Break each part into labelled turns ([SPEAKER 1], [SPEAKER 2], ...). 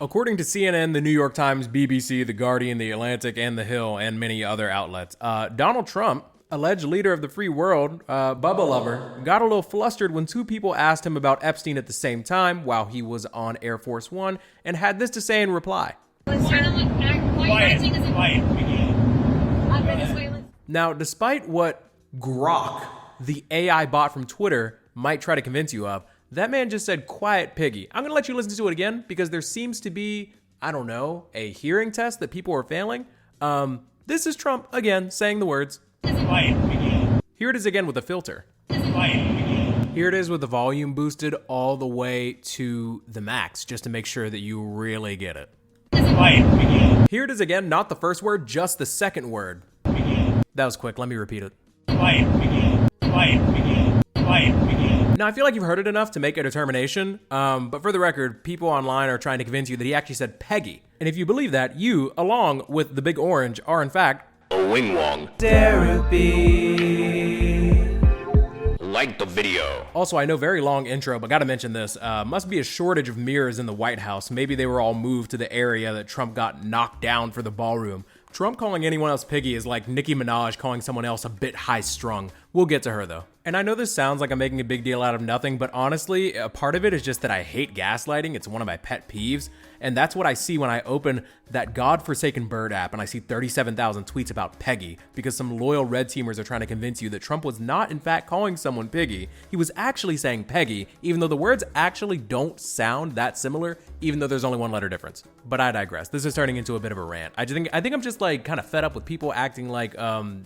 [SPEAKER 1] According to CNN, the New York Times, BBC, The Guardian, The Atlantic, and The Hill, and many other outlets, Donald Trump, alleged leader of the free world, Bubba lover, got a little flustered when two people asked him about Epstein at the same time while he was on Air Force One, and had this to say in reply. Now, despite what Grok, the AI bot from Twitter, might try to convince you of, that man just said, "Quiet, Piggy." I'm gonna let you listen to it again because there seems to be, I don't know, a hearing test that people are failing. This is Trump again saying the words. Quiet, Piggy. Here it is again with a filter. Quiet, Piggy. Here it is with the volume boosted all the way to the max, just to make sure that you really get it. Quiet, Piggy. Here it is again, not the first word, just the second word. Piggy. That was quick, let me repeat it. Quiet, Piggy. Quiet, Piggy. Quiet, Piggy. Now, I feel like you've heard it enough to make a determination, but for the record, people online are trying to convince you that he actually said Peggy. And if you believe that, you, along with the Big Orange, are in fact a wing-wong. Derapy. Like the video. Also, I know very long intro, but gotta mention this. Must be a shortage of mirrors in the White House. Maybe they were all moved to the area that Trump got knocked down for the ballroom. Trump calling anyone else Piggy is like Nicki Minaj calling someone else a bit high-strung. We'll get to her, though. And I know this sounds like I'm making a big deal out of nothing, but honestly, a part of it is just that I hate gaslighting. It's one of my pet peeves. And that's what I see when I open that godforsaken Bird app and I see 37,000 tweets about Peggy, because some loyal red teamers are trying to convince you that Trump was not in fact calling someone Piggy. He was actually saying Peggy, even though the words actually don't sound that similar, even though there's only one letter difference. But I digress. This is turning into a bit of a rant. I think I'm just like kind of fed up with people acting like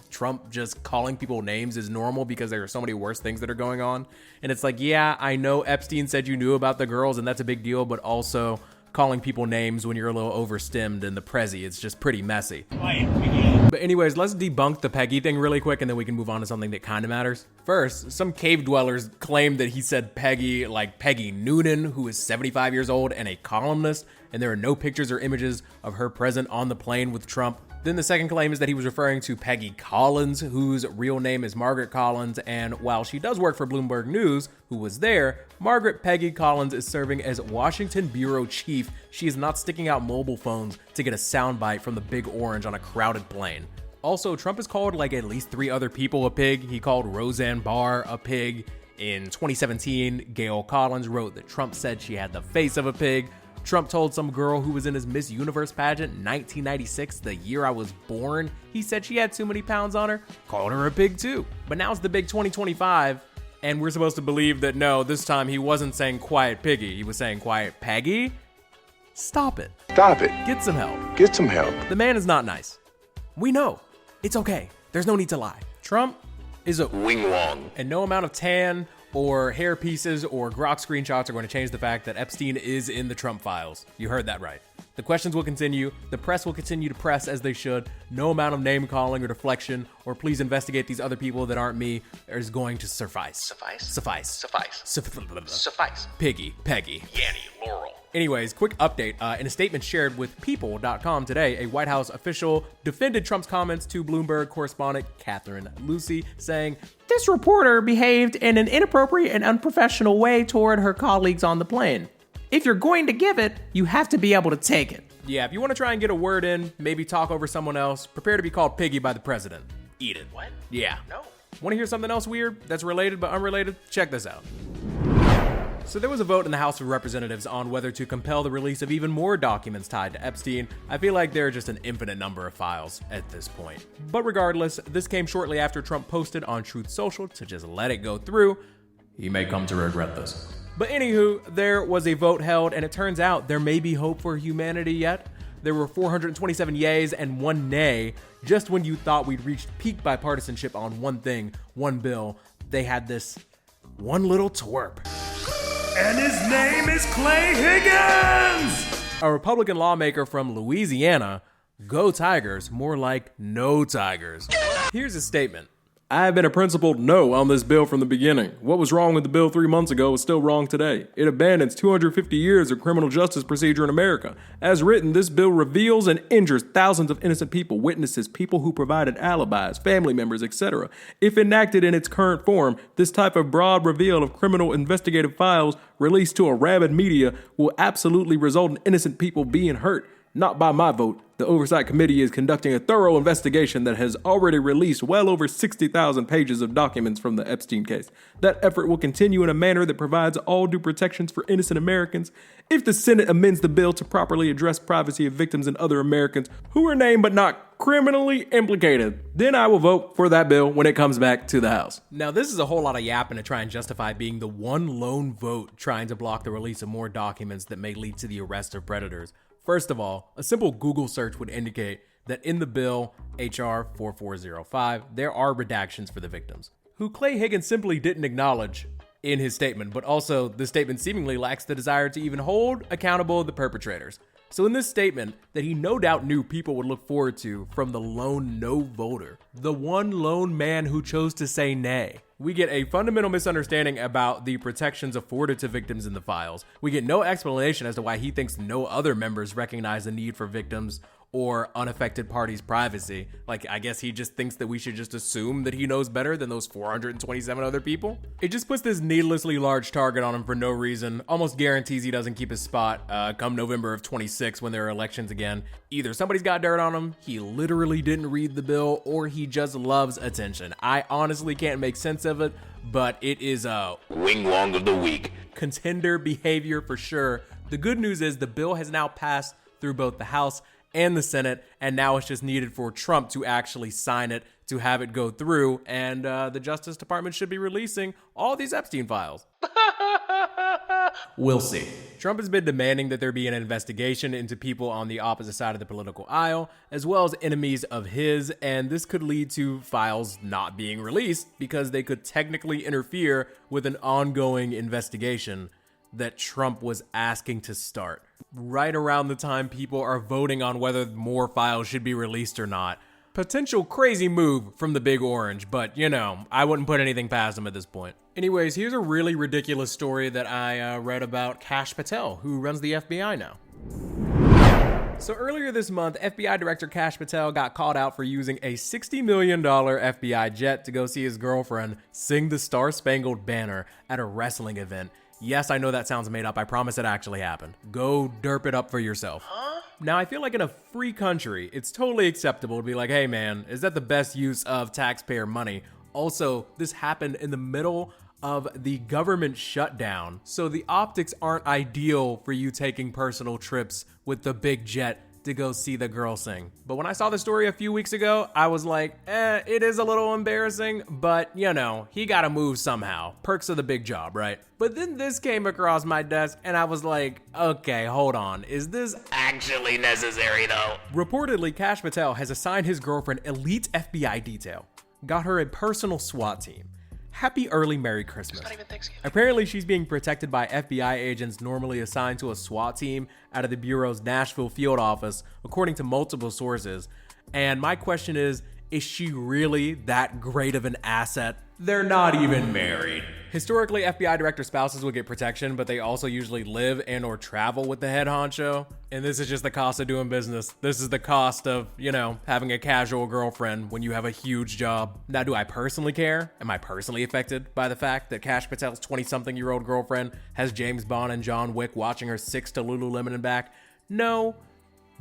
[SPEAKER 1] Trump just calling people names is normal because there are so many worse things that are going on. And it's like, yeah, I know Epstein said you knew about the girls and that's a big deal, but also calling people names when you're a little overstimmed in the Prezi, it's just pretty messy. But anyways, let's debunk the Peggy thing really quick and then we can move on to something that kind of matters. First, some cave dwellers claimed that he said Peggy, like Peggy Noonan, who is 75 years old and a columnist, and there are no pictures or images of her present on the plane with Trump. Then the second claim is that he was referring to Peggy Collins, whose real name is Margaret Collins, and while she does work for Bloomberg News, who was there, Margaret Peggy Collins is serving as Washington Bureau Chief. She is not sticking out mobile phones to get a soundbite from the Big Orange on a crowded plane. Also, Trump has called like at least 3 other people a pig. He called Roseanne Barr a pig. In 2017, Gail Collins wrote that Trump said she had the face of a pig. Trump told some girl who was in his Miss Universe pageant in 1996, the year I was born, he said she had too many pounds on her, called her a pig too. But now it's the big 2025, and we're supposed to believe that no, this time he wasn't saying quiet Piggy, he was saying quiet Peggy? Stop it.
[SPEAKER 2] Stop it.
[SPEAKER 1] Get some help.
[SPEAKER 2] Get some help.
[SPEAKER 1] The man is not nice. We know. It's okay. There's no need to lie. Trump is a wing-wong, and no amount of tan or hair pieces or Grok screenshots are going to change the fact that Epstein is in the Trump files. You heard that right. The questions will continue. The press will continue to press as they should. No amount of name calling or deflection or please investigate these other people that aren't me is going to suffice. Suffice. Piggy, Peggy, Yanny, Laurel. Anyways, quick update. In a statement shared with People.com today, a White House official defended Trump's comments to Bloomberg correspondent Catherine Lucy, saying, "This reporter behaved in an inappropriate and unprofessional way toward her colleagues on the plane. If you're going to give it, you have to be able to take it." Yeah, if you want to try and get a word in, maybe talk over someone else, prepare to be called Piggy by the president. Eat it. What? Yeah. No. Want to hear something else weird that's related but unrelated? Check this out. So there was a vote in the House of Representatives on whether to compel the release of even more documents tied to Epstein. I feel like there are just an infinite number of files at this point. But regardless, this came shortly after Trump posted on Truth Social to just let it go through. He may come to regret this. But anywho, there was a vote held, and it turns out there may be hope for humanity yet. There were 427 yays and 1 nay. Just when you thought we'd reached peak bipartisanship on one thing, one bill, they had this one little twerp. And his name is Clay Higgins! A Republican lawmaker from Louisiana. Go Tigers, more like no Tigers. Here's his statement. I have been a principled no on this bill from the beginning. What was wrong with the bill 3 months ago is still wrong today. It abandons 250 years of criminal justice procedure in America. As written, this bill reveals and injures thousands of innocent people, witnesses, people who provided alibis, family members, etc. If enacted in its current form, this type of broad reveal of criminal investigative files released to a rabid media will absolutely result in innocent people being hurt. Not by my vote. The Oversight Committee is conducting a thorough investigation that has already released well over 60,000 pages of documents from the Epstein case. That effort will continue in a manner that provides all due protections for innocent Americans. If the Senate amends the bill to properly address privacy of victims and other Americans who are named but not criminally implicated, then I will vote for that bill when it comes back to the House. Now, this is a whole lot of yapping to try and justify being the one lone vote trying to block the release of more documents that may lead to the arrest of predators. First of all, a simple Google search would indicate that in the bill, HR 4405, there are redactions for the victims, who Clay Higgins simply didn't acknowledge in his statement, but also the statement seemingly lacks the desire to even hold accountable the perpetrators. So in this statement that he no doubt knew people would look forward to from the lone no voter, the one lone man who chose to say nay, we get a fundamental misunderstanding about the protections afforded to victims in the files. We get no explanation as to why he thinks no other members recognize the need for victims or unaffected parties' privacy. Like, I guess he just thinks that we should just assume that he knows better than those 427 other people. It just puts this needlessly large target on him for no reason. Almost guarantees he doesn't keep his spot come November of 26 when there are elections again. Either somebody's got dirt on him, he literally didn't read the bill, or he just loves attention. I honestly can't make sense of it, but it is a wing wong of the week. Contender behavior for sure. The good news is the bill has now passed through both the House and the Senate, and now it's just needed for Trump to actually sign it, to have it go through, and the Justice Department should be releasing all these Epstein files. We'll see. Trump has been demanding that there be an investigation into people on the opposite side of the political aisle, as well as enemies of his, and this could lead to files not being released because they could technically interfere with an ongoing investigation that Trump was asking to start. Right around the time people are voting on whether more files should be released or not. Potential crazy move from the Big Orange, but you know, I wouldn't put anything past him at this point. Anyways, here's a really ridiculous story that I read about Kash Patel, who runs the FBI now. So earlier this month, FBI Director Kash Patel got called out for using a $60 million FBI jet to go see his girlfriend sing the Star-Spangled Banner at a wrestling event. Yes, I know that sounds made up. I promise it actually happened. Go derp it up for yourself. Now, I feel like in a free country, it's totally acceptable to be like, hey man, is that the best use of taxpayer money? Also, this happened in the middle of the government shutdown, so the optics aren't ideal for you taking personal trips with the big jet to go see the girl sing. But when I saw the story a few weeks ago, I was like, it is a little embarrassing, but you know, he gotta move somehow. Perks of the big job, right? But then this came across my desk and I was like, okay, hold on. Is this actually necessary though? Reportedly, Kash Patel has assigned his girlfriend elite FBI detail, got her a personal SWAT team. Happy early Merry Christmas. It's not even Thanksgiving. Apparently, she's being protected by FBI agents normally assigned to a SWAT team out of the Bureau's Nashville field office, according to multiple sources. And my question is she really that great of an asset? They're not even married. Historically, FBI director spouses would get protection, but they also usually live and or travel with the head honcho. And this is just the cost of doing business. This is the cost of, you know, having a casual girlfriend when you have a huge job. Now, do I personally care? Am I personally affected by the fact that Kash Patel's 20-something-year-old girlfriend has James Bond and John Wick watching her 6 to Lululemon and back? No.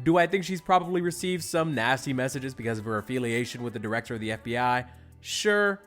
[SPEAKER 1] Do I think she's probably received some nasty messages because of her affiliation with the director of the FBI? Sure.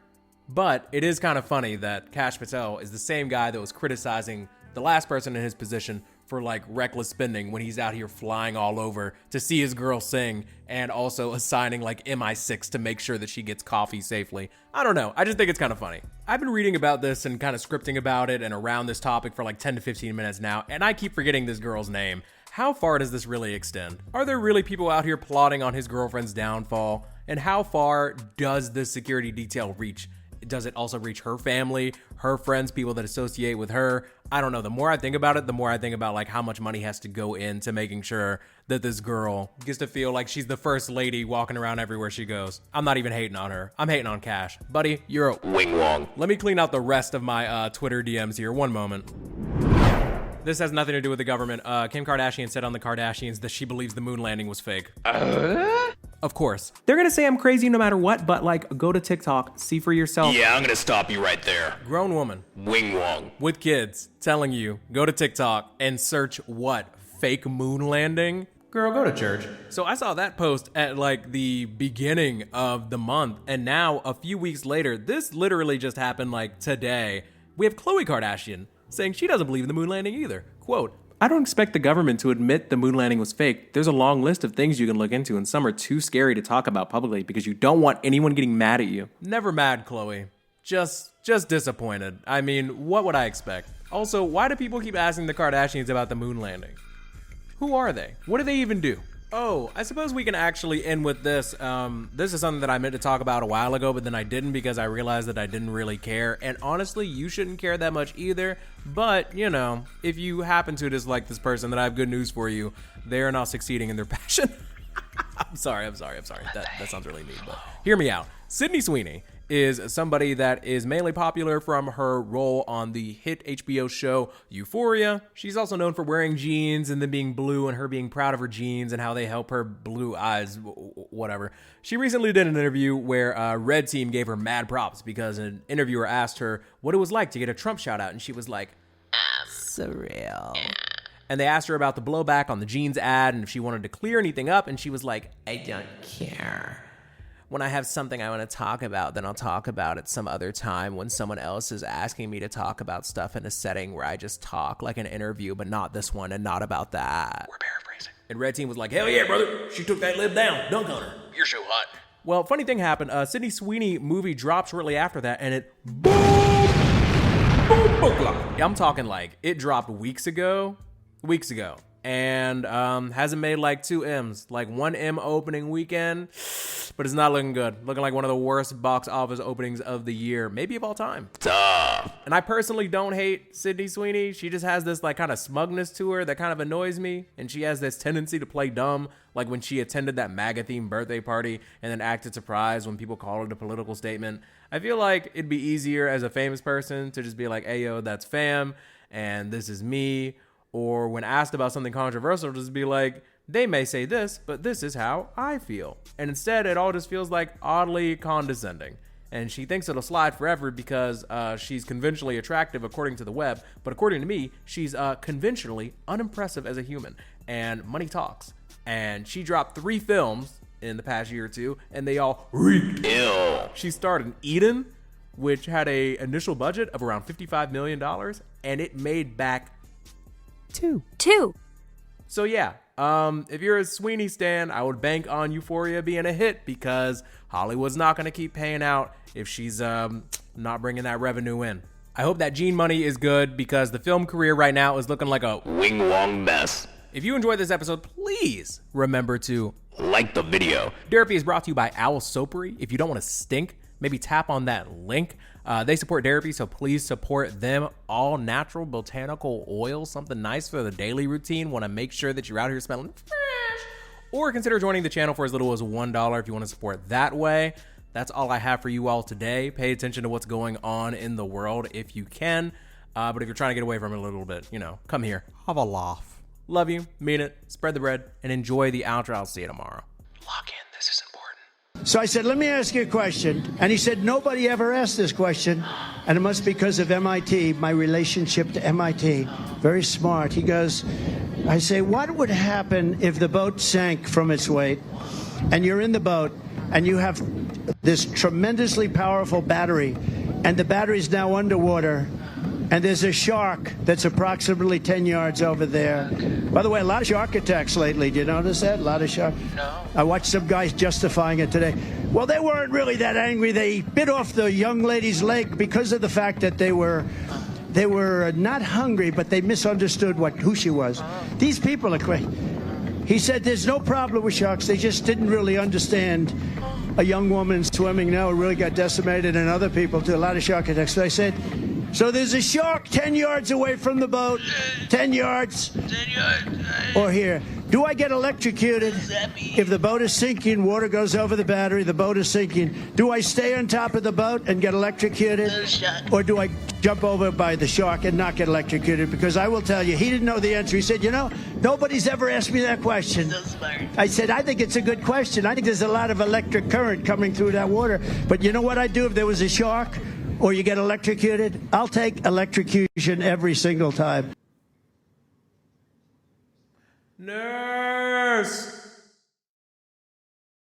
[SPEAKER 1] But it is kind of funny that Kash Patel is the same guy that was criticizing the last person in his position for like reckless spending when he's out here flying all over to see his girl sing and also assigning like MI6 to make sure that she gets coffee safely. I don't know. I just think it's kind of funny. I've been reading about this and kind of scripting about it and around this topic for like 10 to 15 minutes now, and I keep forgetting this girl's name. How far does this really extend? Are there really people out here plotting on his girlfriend's downfall? And how far does this security detail reach? Does it also reach her family, her friends, people that associate with her? I don't know. The more I think about it, the more I think about like how much money has to go into making sure that this girl gets to feel like she's the first lady walking around everywhere she goes. I'm not even hating on her. I'm hating on Cash. Buddy, you're a wing-wong. Let me clean out the rest of my Twitter DMs here. One moment. This has nothing to do with the government. Kim Kardashian said on the Kardashians that she believes the moon landing was fake. Of course. They're gonna say I'm crazy no matter what, but like, go to TikTok, see for yourself.
[SPEAKER 2] Yeah, I'm gonna stop you right there.
[SPEAKER 1] Grown woman.
[SPEAKER 2] Wing-wong.
[SPEAKER 1] With kids telling you, go to TikTok and search what? Fake moon landing? Girl, go to church. So I saw that post at like the beginning of the month, and now a few weeks later, this literally just happened like today. We have Khloe Kardashian saying she doesn't believe in the moon landing either. Quote, I don't expect the government to admit the moon landing was fake. There's a long list of things you can look into, and some are too scary to talk about publicly because you don't want anyone getting mad at you. Never mad, Khloe. Just disappointed. I mean, what would I expect? Also, why do people keep asking the Kardashians about the moon landing? Who are they? What do they even do? Oh, I suppose we can actually end with this. This is something that I meant to talk about a while ago, but then I didn't because I realized that I didn't really care. And honestly, you shouldn't care that much either. But, you know, if you happen to dislike this person, then I have good news for you. They are not succeeding in their passion. I'm sorry. That sounds really mean, but hear me out. Sydney Sweeney is somebody that is mainly popular from her role on the hit HBO show Euphoria. She's also known for wearing jeans and then being blue and her being proud of her jeans and how they help her blue eyes, whatever. She recently did an interview where Red Team gave her mad props because an interviewer asked her what it was like to get a Trump shout out, and she was like, surreal. And they asked her about the blowback on the jeans ad and if she wanted to clear anything up, and she was like, I don't care. When I have something I want to talk about, then I'll talk about it some other time when someone else is asking me to talk about stuff in a setting where I just talk like an interview, but not this one and not about that. We're paraphrasing. And Red Team was like, hell yeah, brother. She took that lip down. Dunk on her. You're so hot. Well, funny thing happened. Sydney Sweeney movie dropped shortly after that, and it boom. Yeah, I'm talking like it dropped weeks ago. And hasn't made like 2 M's, like 1 M opening weekend, but it's not looking good. Looking like one of the worst box office openings of the year, maybe of all time. Duh. And I personally don't hate Sydney Sweeney. She just has this like kind of smugness to her that kind of annoys me. And she has this tendency to play dumb, like when she attended that MAGA-themed birthday party and then acted surprised when people called it a political statement. I feel like it'd be easier as a famous person to just be like, hey, yo, that's fam, and this is me. Or when asked about something controversial, just be like, they may say this, but this is how I feel. And instead, it all just feels like oddly condescending. And she thinks it'll slide forever because she's conventionally attractive according to the web. But according to me, she's conventionally unimpressive as a human. And money talks. And she dropped 3 films in the past year or 2, and they all reeked. Ew. She starred in Eden, which had a initial budget of around $55 million, and it made back Two. So yeah, if you're a Sweeney stan, I would bank on Euphoria being a hit because Hollywood's not going to keep paying out if she's not bringing that revenue in. I hope that Gene money is good because the film career right now is looking like a wing-wong mess. If you enjoyed this episode, please remember to like the video. Derapy is brought to you by Owl Soapery. If you don't want to stink, maybe tap on that link. They support Derapy, so please support them. All natural botanical oil, something nice for the daily routine. Want to make sure that you're out here smelling fresh. Or consider joining the channel for as little as $1 if you want to support that way. That's all I have for you all today. Pay attention to what's going on in the world if you can. But if you're trying to get away from it a little bit, you know, come here. Have a laugh. Love you, mean it, spread the bread, and enjoy the outro. I'll see you tomorrow. Lock in, this is important.
[SPEAKER 3] So I said, let me ask you a question. And he said, nobody ever asked this question. And it must be because of MIT, my relationship to MIT. Very smart. He goes, I say, what would happen if the boat sank from its weight and you're in the boat and you have this tremendously powerful battery and the battery's now underwater and there's a shark that's approximately 10 yards over there. By the way, a lot of shark attacks lately. Do you notice that? A lot of shark. No. I watched some guys justifying it today. Well, they weren't really that angry. They bit off the young lady's leg because of the fact that they were not hungry, but they misunderstood who she was. These people are crazy. He said there's no problem with sharks. They just didn't really understand a young woman swimming now who really got decimated, and other people too, a lot of shark attacks. So I said, so there's a shark 10 yards away from the boat, 10 yards,
[SPEAKER 4] 10 yards.
[SPEAKER 3] or here. Do I get electrocuted if the boat is sinking, water goes over the battery, the boat is sinking? Do I stay on top of the boat and get electrocuted? Or do I jump over by the shark and not get electrocuted? Because I will tell you, he didn't know the answer. He said, you know, nobody's ever asked me that question.
[SPEAKER 4] So smart.
[SPEAKER 3] I said, I think it's a good question. I think there's a lot of electric current coming through that water. But you know what I'd do if there was a shark or you get electrocuted? I'll take electrocution every single time.
[SPEAKER 1] Nurse!